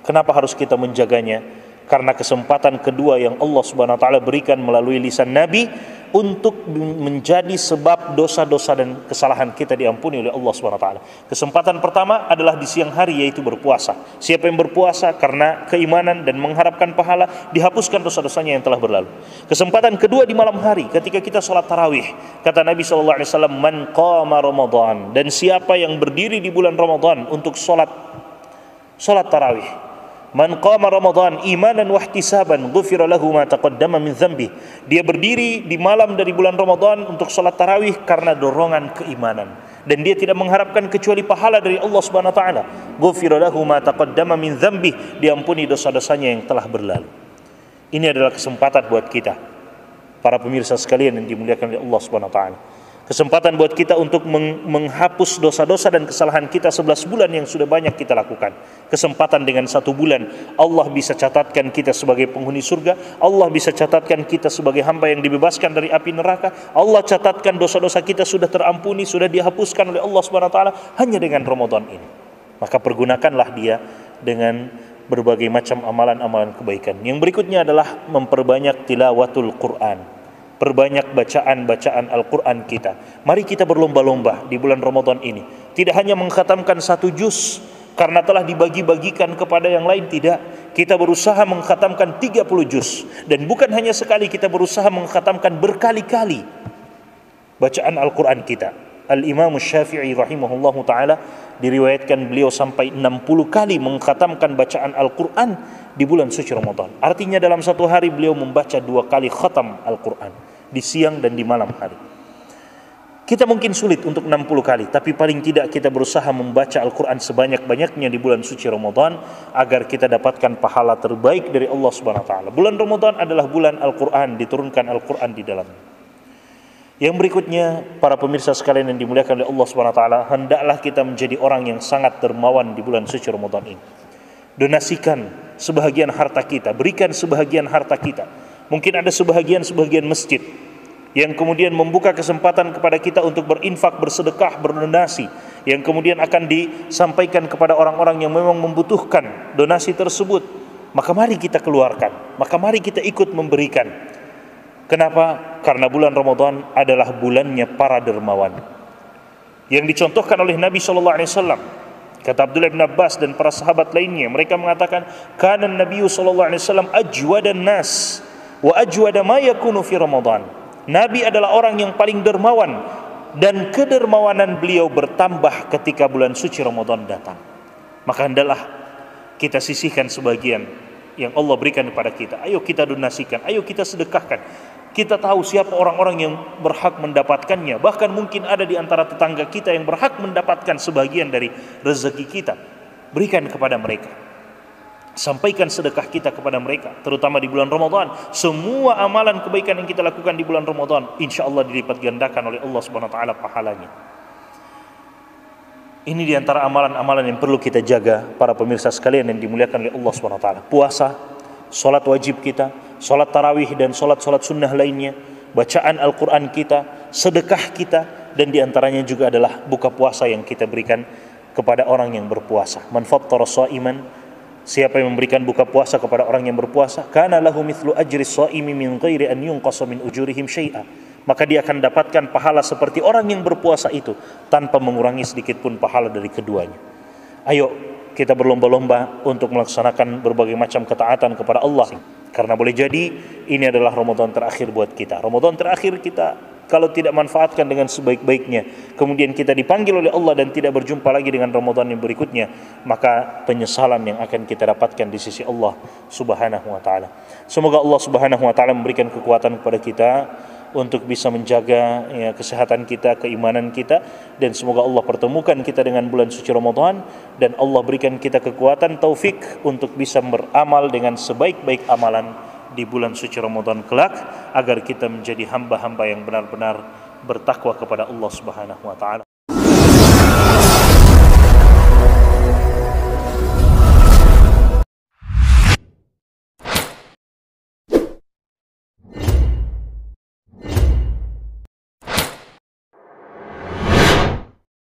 Kenapa harus kita menjaganya? Karena kesempatan kedua yang Allah Subhanahu wa taala berikan melalui lisan Nabi untuk menjadi sebab dosa-dosa dan kesalahan kita diampuni oleh Allah Subhanahu wa taala. Kesempatan pertama adalah di siang hari, yaitu berpuasa. Siapa yang berpuasa karena keimanan dan mengharapkan pahala, dihapuskan dosa-dosanya yang telah berlalu. Kesempatan kedua di malam hari ketika kita sholat tarawih. Kata Nabi SAW, man qama Ramadan, dan siapa yang berdiri di bulan Ramadan untuk sholat tarawih. Man qama Ramadan imanan wa ihtisaban ghufira lahu ma taqaddama min dhanbi. Dia berdiri di malam dari bulan Ramadan untuk salat tarawih karena dorongan keimanan, dan dia tidak mengharapkan kecuali pahala dari Allah Subhanahu wa taala. Ghufira lahu ma taqaddama min dhanbi, diampuni dosa-dosanya yang telah berlalu. Ini adalah kesempatan buat kita, para pemirsa sekalian yang dimuliakan oleh Allah Subhanahu wa taala. Kesempatan buat kita untuk menghapus dosa-dosa dan kesalahan kita 11 bulan yang sudah banyak kita lakukan. Kesempatan dengan 1 bulan, Allah bisa catatkan kita sebagai penghuni surga. Allah bisa catatkan kita sebagai hamba yang dibebaskan dari api neraka. Allah catatkan dosa-dosa kita sudah terampuni, sudah dihapuskan oleh Allah Subhanahu wa taala hanya dengan Ramadan ini. Maka pergunakanlah dia dengan berbagai macam amalan-amalan kebaikan. Yang berikutnya adalah memperbanyak tilawatul Quran. Perbanyak bacaan-bacaan Al-Quran kita. Mari kita berlomba-lomba di bulan Ramadan ini. Tidak hanya mengkhatamkan 1 juz karena telah dibagi-bagikan kepada yang lain, tidak. Kita berusaha mengkhatamkan 30 juz. Dan bukan hanya sekali, kita berusaha mengkhatamkan berkali-kali bacaan Al-Quran kita. Al-Imam Syafi'i rahimahullahu ta'ala diriwayatkan beliau sampai 60 kali mengkhatamkan bacaan Al-Quran di bulan suci Ramadan. Artinya dalam 1 hari beliau membaca 2 kali khatam Al-Quran, di siang dan di malam hari. Kita mungkin sulit untuk 60 kali, tapi paling tidak kita berusaha membaca Al-Quran sebanyak-banyaknya di bulan suci Ramadan agar kita dapatkan pahala terbaik dari Allah Subhanahu wa taala. Bulan Ramadan adalah bulan Al-Quran, diturunkan Al-Quran di dalamnya. Yang berikutnya, para pemirsa sekalian yang dimuliakan oleh Allah Subhanahu wa taala, hendaklah kita menjadi orang yang sangat dermawan di bulan suci Ramadan ini. Donasikan sebahagian harta kita, berikan sebahagian harta kita. Mungkin ada sebahagian masjid yang kemudian membuka kesempatan kepada kita untuk berinfak, bersedekah, berdonasi, yang kemudian akan disampaikan kepada orang-orang yang memang membutuhkan donasi tersebut. Maka mari kita keluarkan, maka mari kita ikut memberikan. Kenapa? Karena bulan Ramadan adalah bulannya para dermawan, yang dicontohkan oleh Nabi SAW. Kata Abdullah bin Abbas dan para sahabat lainnya, mereka mengatakan, kana Nabi SAW ajwadan nas wa ajwada ma yakunu fi Ramadan. Nabi adalah orang yang paling dermawan, dan kedermawanan beliau bertambah ketika bulan suci Ramadan datang. Maka hendaklah kita sisihkan sebagian yang Allah berikan kepada kita. Ayo kita donasikan, ayo kita sedekahkan. Kita tahu siapa orang-orang yang berhak mendapatkannya. Bahkan mungkin ada di antara tetangga kita yang berhak mendapatkan sebagian dari rezeki kita. Berikan kepada mereka. Sampaikan sedekah kita kepada mereka, terutama di bulan Ramadan. Semua amalan kebaikan yang kita lakukan di bulan Ramadan, insya Allah dilipat gandakan oleh Allah Subhanahu wa taala pahalanya. Ini di antara amalan-amalan yang perlu kita jaga, para pemirsa sekalian yang dimuliakan oleh Allah Subhanahu wa taala. Puasa, salat wajib kita, salat tarawih dan salat-salat sunnah lainnya, bacaan Al-Quran kita, sedekah kita, dan di antaranya juga adalah buka puasa yang kita berikan kepada orang yang berpuasa. Man fattara sha'iman, siapa yang memberikan buka puasa kepada orang yang berpuasa, kana lahu mithlu ajri shaimi min ghairi an yunqasa min ujurihim syai'a. Maka dia akan dapatkan pahala seperti orang yang berpuasa itu tanpa mengurangi sedikit pun pahala dari keduanya. Ayo kita berlomba-lomba untuk melaksanakan berbagai macam ketaatan kepada Allah, karena boleh jadi ini adalah Ramadan terakhir buat kita. Ramadan terakhir kita kalau tidak manfaatkan dengan sebaik-baiknya, kemudian kita dipanggil oleh Allah dan tidak berjumpa lagi dengan Ramadan yang berikutnya, maka penyesalan yang akan kita dapatkan di sisi Allah Subhanahu wa taala. Semoga Allah Subhanahu wa taala memberikan kekuatan kepada kita untuk bisa menjaga kesehatan kita, keimanan kita, dan semoga Allah pertemukan kita dengan bulan suci Ramadan, dan Allah berikan kita kekuatan taufik untuk bisa beramal dengan sebaik-baik amalan di bulan suci Ramadan kelak, agar kita menjadi hamba-hamba yang benar-benar bertakwa kepada Allah Subhanahu wa taala.